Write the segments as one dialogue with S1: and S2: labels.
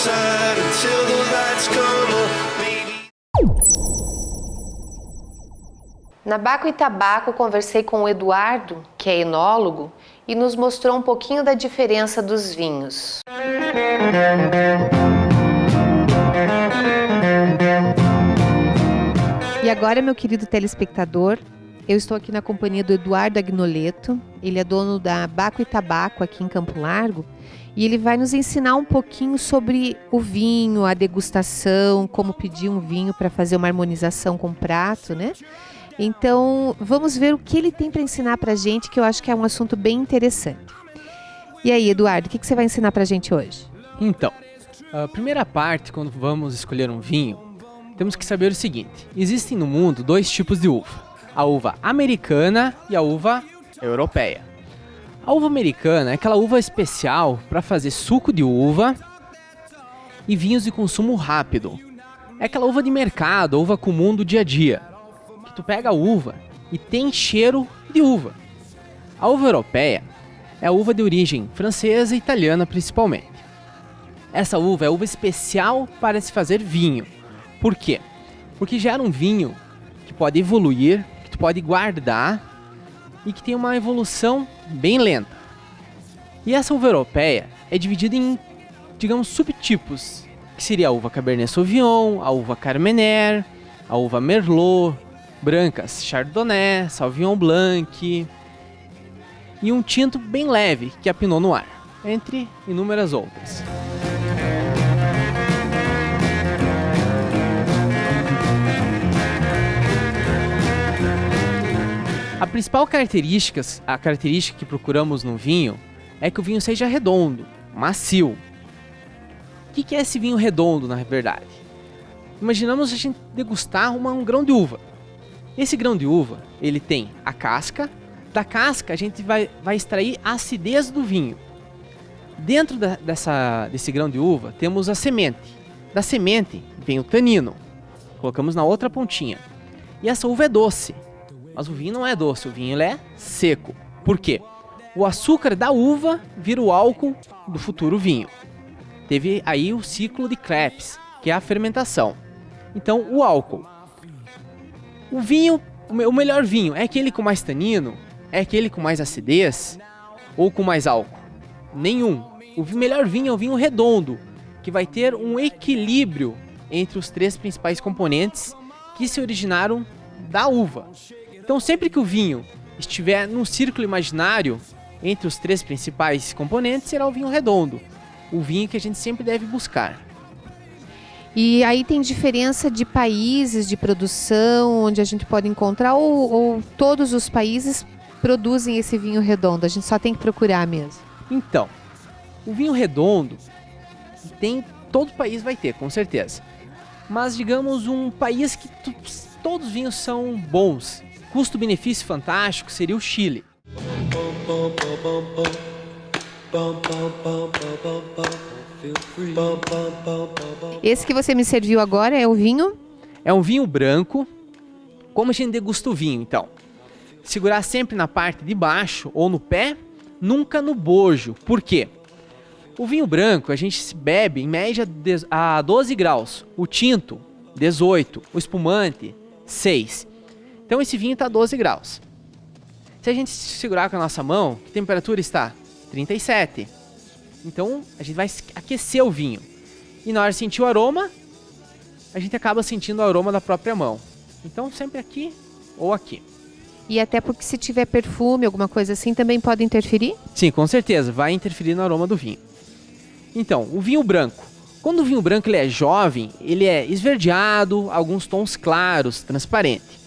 S1: side until the lights come on, baby.
S2: Na Baco e Tabaco, conversei com o Eduardo, que é enólogo, e nos mostrou um pouquinho da diferença dos vinhos. E agora, meu querido telespectador, eu estou aqui na companhia do Eduardo Agnoleto. Ele é dono da Baco e Tabaco aqui em Campo Largo e ele vai nos ensinar um pouquinho sobre o vinho, a degustação, como pedir um vinho para fazer uma harmonização com o prato, né? Então, vamos ver o que ele tem para ensinar para a gente, que eu acho que é um assunto bem interessante. E aí, Eduardo, o que você vai ensinar para a gente hoje?
S3: Então, a primeira parte, quando vamos escolher um vinho, temos que saber o seguinte: existem no mundo dois tipos de uva. A uva americana e a uva europeia. A uva americana é aquela uva especial para fazer suco de uva e vinhos de consumo rápido. É aquela uva de mercado, uva comum do dia a dia, que tu pega a uva e tem cheiro de uva. A uva europeia é a uva de origem francesa e italiana principalmente. Essa uva é uva especial para se fazer vinho. Por quê? Porque gera um vinho que pode evoluir, que tu pode guardar e que tem uma evolução bem lenta. E essa uva europeia é dividida em, digamos, subtipos, que seria a uva Cabernet Sauvignon, a uva Carmener, a uva Merlot, brancas Chardonnay, Sauvignon Blanc e um tinto bem leve, que é a Pinot Noir, entre inúmeras outras. A principal característica que procuramos no vinho é que o vinho seja redondo, macio. O que é esse vinho redondo, na verdade? Imaginamos a gente degustar um grão de uva. Esse grão de uva, ele tem a casca. Da casca a gente vai extrair a acidez do vinho. Dentro desse grão de uva temos a semente. Da semente vem o tanino. Colocamos na outra pontinha. E essa uva é doce. Mas o vinho não é doce, o vinho ele é seco. Por quê? O açúcar da uva vira o álcool do futuro vinho. Teve aí o ciclo de Krebs, que é a fermentação. Então, o álcool. O vinho, o melhor vinho, é aquele com mais tanino? É aquele com mais acidez? Ou com mais álcool? Nenhum. O melhor vinho é o vinho redondo, que vai ter um equilíbrio entre os três principais componentes que se originaram da uva. Então, sempre que o vinho estiver num círculo imaginário entre os três principais componentes, será o vinho redondo, o vinho que a gente sempre deve buscar.
S2: E aí tem diferença de países de produção, onde a gente pode encontrar, ou todos os países produzem esse vinho redondo? A gente só tem que procurar mesmo.
S3: Então, o vinho redondo todo país vai ter, com certeza. Mas digamos um país que todos os vinhos são bons, custo-benefício fantástico, seria o Chile.
S2: Esse que você me serviu agora é o vinho?
S3: É um vinho branco. Como a gente degusta o vinho, então? Segurar sempre na parte de baixo ou no pé, nunca no bojo. Por quê? O vinho branco a gente bebe em média a 12 graus. O tinto, 18. O espumante, 6. Então esse vinho está a 12 graus. Se a gente segurar com a nossa mão, que temperatura está? 37. Então a gente vai aquecer o vinho. E na hora de sentir o aroma, a gente acaba sentindo o aroma da própria mão. Então sempre aqui ou aqui.
S2: E até porque se tiver perfume, alguma coisa assim, também pode interferir?
S3: Sim, com certeza, vai interferir no aroma do vinho. Então, o vinho branco. Quando o vinho branco ele é jovem, ele é esverdeado, alguns tons claros, transparente.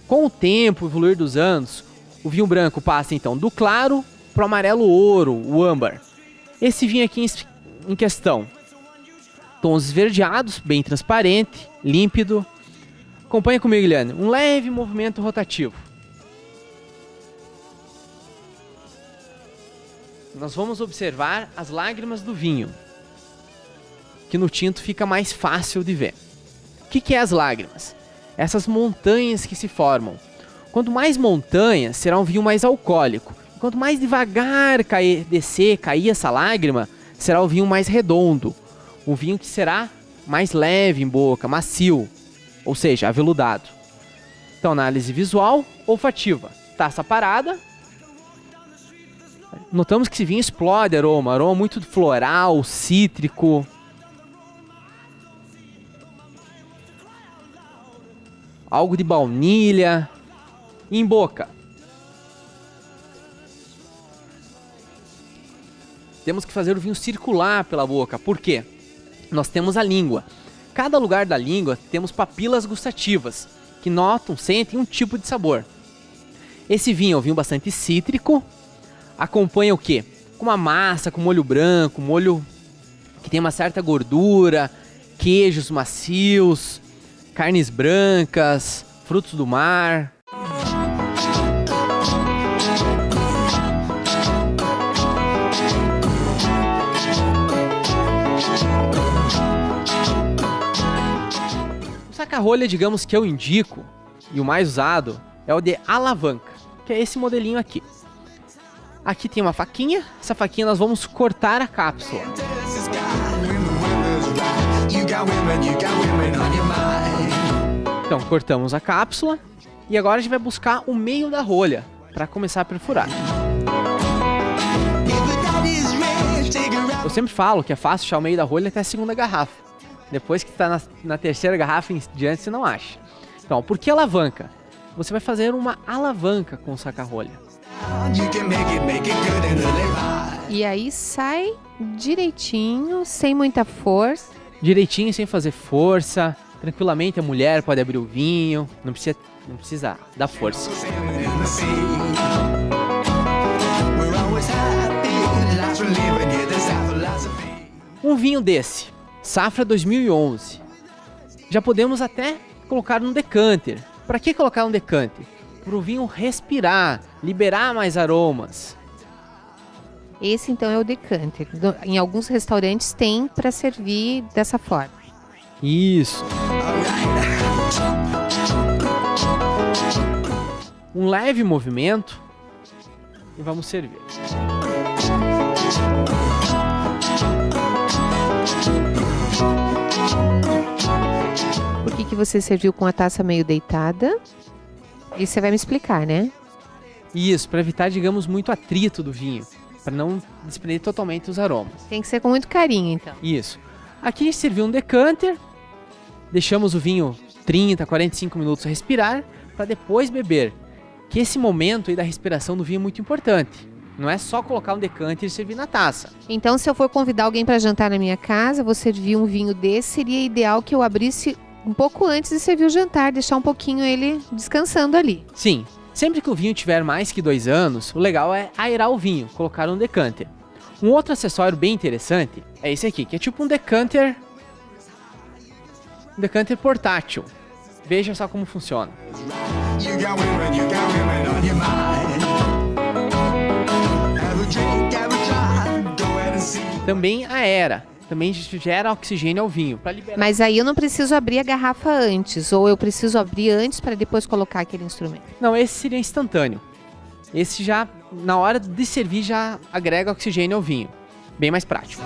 S3: Com o tempo, o evoluir dos anos, o vinho branco passa então do claro para o amarelo ouro, o âmbar. Esse vinho aqui em questão, tons esverdeados, bem transparente, límpido. Acompanha comigo, Guilherme, um leve movimento rotativo. Nós vamos observar as lágrimas do vinho, que no tinto fica mais fácil de ver. O que é as lágrimas? Essas montanhas que se formam. Quanto mais montanhas, será um vinho mais alcoólico. Quanto mais devagar cair essa lágrima, será o vinho mais redondo. um vinho que será mais leve em boca, macio, ou seja, aveludado. Então, análise visual, olfativa. Taça parada. Notamos que esse vinho explode aroma muito floral, cítrico. Algo de baunilha. E em boca. Temos que fazer o vinho circular pela boca. Por quê? Nós temos a língua. Cada lugar da língua temos papilas gustativas, que notam, sentem um tipo de sabor. Esse vinho é um vinho bastante cítrico. Acompanha o quê? Com uma massa, com molho branco, molho que tem uma certa gordura, queijos macios, carnes brancas, frutos do mar. O saca-rolha, digamos que eu indico, e o mais usado, é o de alavanca, que é esse modelinho aqui. Aqui tem uma faquinha, essa faquinha nós vamos cortar a cápsula. Então, cortamos a cápsula e agora a gente vai buscar o meio da rolha para começar a perfurar. Eu sempre falo que é fácil achar o meio da rolha até a segunda garrafa. Depois que está na terceira garrafa em diante, você não acha. Então, por que alavanca? Você vai fazer uma alavanca com o saca-rolha.
S2: E aí sai direitinho, sem muita força.
S3: Direitinho, sem fazer força. Tranquilamente a mulher pode abrir o vinho. Não precisa dar força. Um vinho desse, safra 2011. Já podemos até colocar num decanter. Para que colocar um decanter? Para o vinho respirar, liberar mais aromas.
S2: Esse então é o decanter. Em alguns restaurantes tem para servir dessa forma.
S3: Isso. Um leve movimento e vamos servir.
S2: Por que você serviu com a taça meio deitada? Isso você vai me explicar, né?
S3: Isso, para evitar, digamos, muito atrito do vinho. Para não desprender totalmente os aromas.
S2: Tem que ser com muito carinho, então.
S3: Isso. Aqui a gente serviu um decanter. Deixamos o vinho 30, 45 minutos respirar para depois beber. Que esse momento aí da respiração do vinho é muito importante. Não é só colocar um decanter e servir na taça.
S2: Então, se eu for convidar alguém para jantar na minha casa, vou servir um vinho desse, seria ideal que eu abrisse um pouco antes de servir o jantar, deixar um pouquinho ele descansando ali.
S3: Sim. Sempre que o vinho tiver mais que 2 anos, o legal é aerar o vinho, colocar um decanter. Um outro acessório bem interessante é esse aqui, que é tipo um decanter portátil. Veja só como funciona. Também aera, também gera oxigênio ao vinho. Para liberar.
S2: Mas aí eu não preciso abrir a garrafa antes, ou eu preciso abrir antes para depois colocar aquele instrumento?
S3: Não, esse seria instantâneo. Esse já, na hora de servir, já agrega oxigênio ao vinho. Bem mais prático.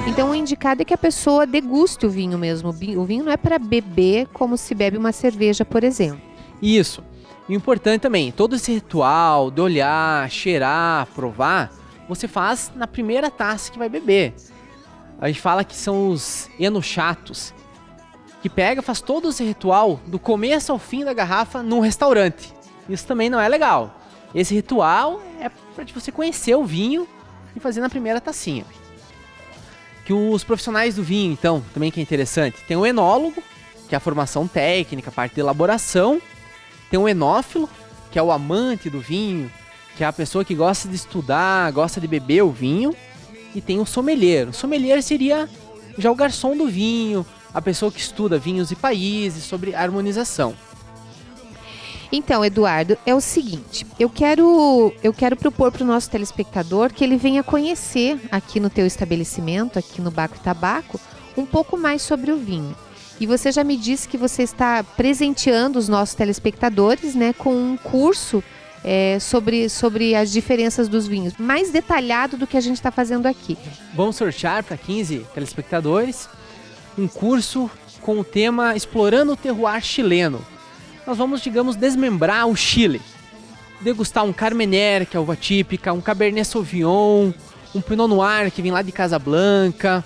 S2: Então o indicado é que a pessoa deguste o vinho mesmo. O vinho não é para beber como se bebe uma cerveja, por exemplo.
S3: Isso. E o importante também, todo esse ritual de olhar, cheirar, provar, você faz na primeira taça que vai beber. A gente fala que são os enochatos, que faz todo esse ritual do começo ao fim da garrafa num restaurante. Isso também não é legal. Esse ritual é para você conhecer o vinho e fazer na primeira tacinha. Que os profissionais do vinho, então, também que é interessante, tem o enólogo, que é a formação técnica, a parte de elaboração. Tem o enófilo, que é o amante do vinho, que é a pessoa que gosta de estudar, gosta de beber o vinho. E tem o sommelier. O sommelier seria já o garçom do vinho, a pessoa que estuda vinhos e países, sobre harmonização.
S2: Então, Eduardo, é o seguinte, eu quero propor para o nosso telespectador que ele venha conhecer aqui no teu estabelecimento, aqui no Baco e Tabaco, um pouco mais sobre o vinho. E você já me disse que você está presenteando os nossos telespectadores, né, com um curso sobre as diferenças dos vinhos, mais detalhado do que a gente está fazendo aqui.
S3: Vamos sortear para 15 telespectadores um curso com o tema Explorando o Terroir Chileno. Nós vamos, digamos, desmembrar o Chile. Degustar um Carmener, que é a uva típica, um Cabernet Sauvignon, um Pinot Noir, que vem lá de Casablanca,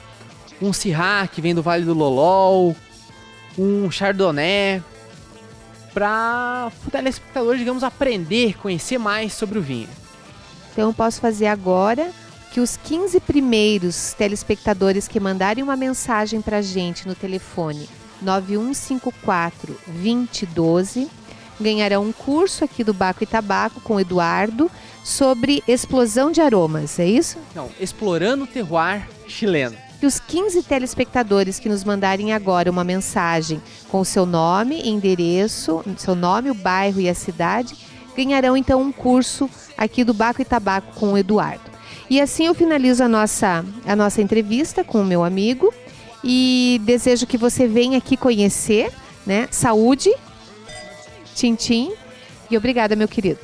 S3: um Syrah, que vem do Vale do Lolol, um Chardonnay, para o telespectador, digamos, aprender, conhecer mais sobre o vinho.
S2: Então eu posso fazer agora que os 15 primeiros telespectadores que mandarem uma mensagem para a gente no telefone 9154-2012 ganharão um curso aqui do Baco e Tabaco com o Eduardo sobre explosão de aromas, é isso?
S3: Não, Explorando o Terroir Chileno.
S2: E os 15 telespectadores que nos mandarem agora uma mensagem com o seu nome, endereço, seu nome, o bairro e a cidade, ganharão então um curso aqui do Baco e Tabaco com o Eduardo. E assim eu finalizo a nossa entrevista com o meu amigo e desejo que você venha aqui conhecer, né? Saúde, tchim-tchim, e obrigada, meu querido.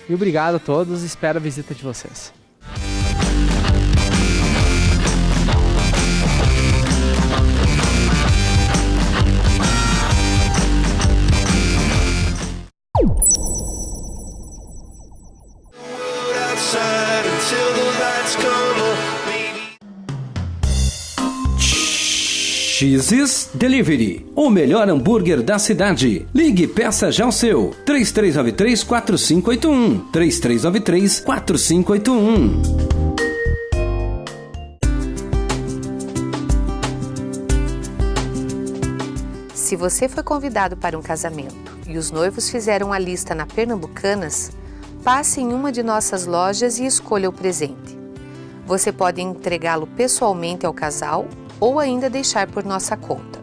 S3: E obrigado a todos, espero a visita de vocês.
S1: outside until the lights come on, baby.
S4: X's Delivery, o melhor hambúrguer da cidade. Ligue e peça já o seu. 3393-4581. 3393-4581.
S2: Se você foi convidado para um casamento e os noivos fizeram a lista na Pernambucanas, passe em uma de nossas lojas e escolha o presente. Você pode entregá-lo pessoalmente ao casal ou ainda deixar por nossa conta.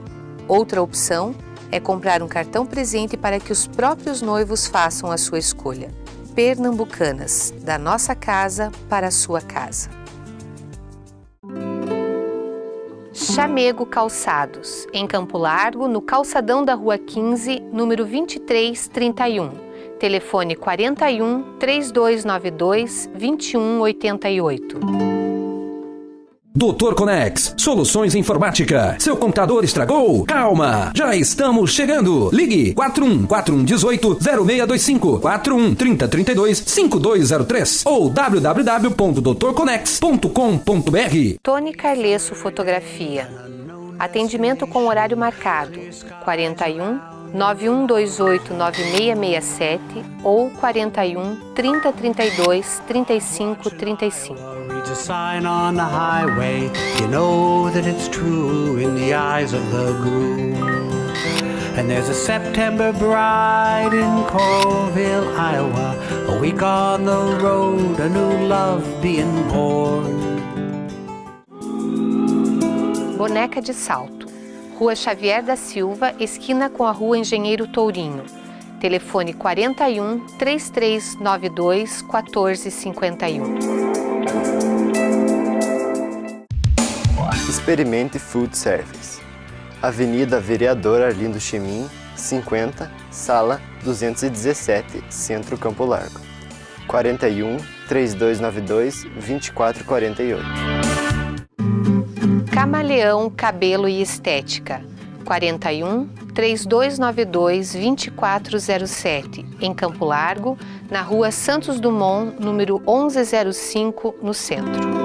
S2: Outra opção é comprar um cartão presente para que os próprios noivos façam a sua escolha. Pernambucanas, da nossa casa para a sua casa. Chamego Calçados, em Campo Largo, no calçadão da Rua 15, número 2331. Telefone 41 3292 2188.
S4: Doutor Conex, soluções informática. Seu computador estragou? Calma, já estamos chegando. Ligue 41 4118 0625 41 3032 5203 ou www.doutorconex.com.br.
S2: Tony Carlesso Fotografia. Atendimento com horário marcado. 41 9128 9667 ou 41 3032 3535.
S5: Reads a sign on the highway, you know that it's true in the eyes of the groom. And there's a September bride in Coralville, Iowa, a week on the road, a new love being born.
S2: Boneca de Salto. Rua Xavier da Silva, esquina com a Rua Engenheiro Tourinho. Telefone 41 3392 1451.
S6: Experimente Food Service. Avenida Vereador Arlindo Chemin, 50, Sala 217, Centro Campo Largo. 41 3292 2448.
S2: Camaleão Cabelo e Estética. 41 3292 2407, em Campo Largo, na Rua Santos Dumont, número 1105, no centro.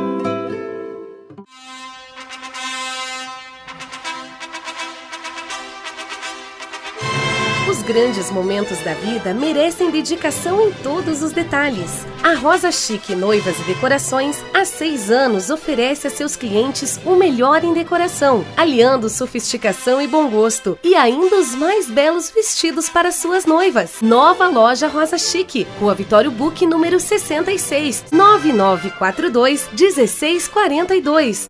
S7: Os grandes momentos da vida merecem dedicação em todos os detalhes. A Rosa Chique Noivas e Decorações, há 6 anos, oferece a seus clientes o melhor em decoração, aliando sofisticação e bom gosto, e ainda os mais belos vestidos para suas noivas. Nova loja Rosa Chique, Rua Vitório Buque, número 66, 9942 1642.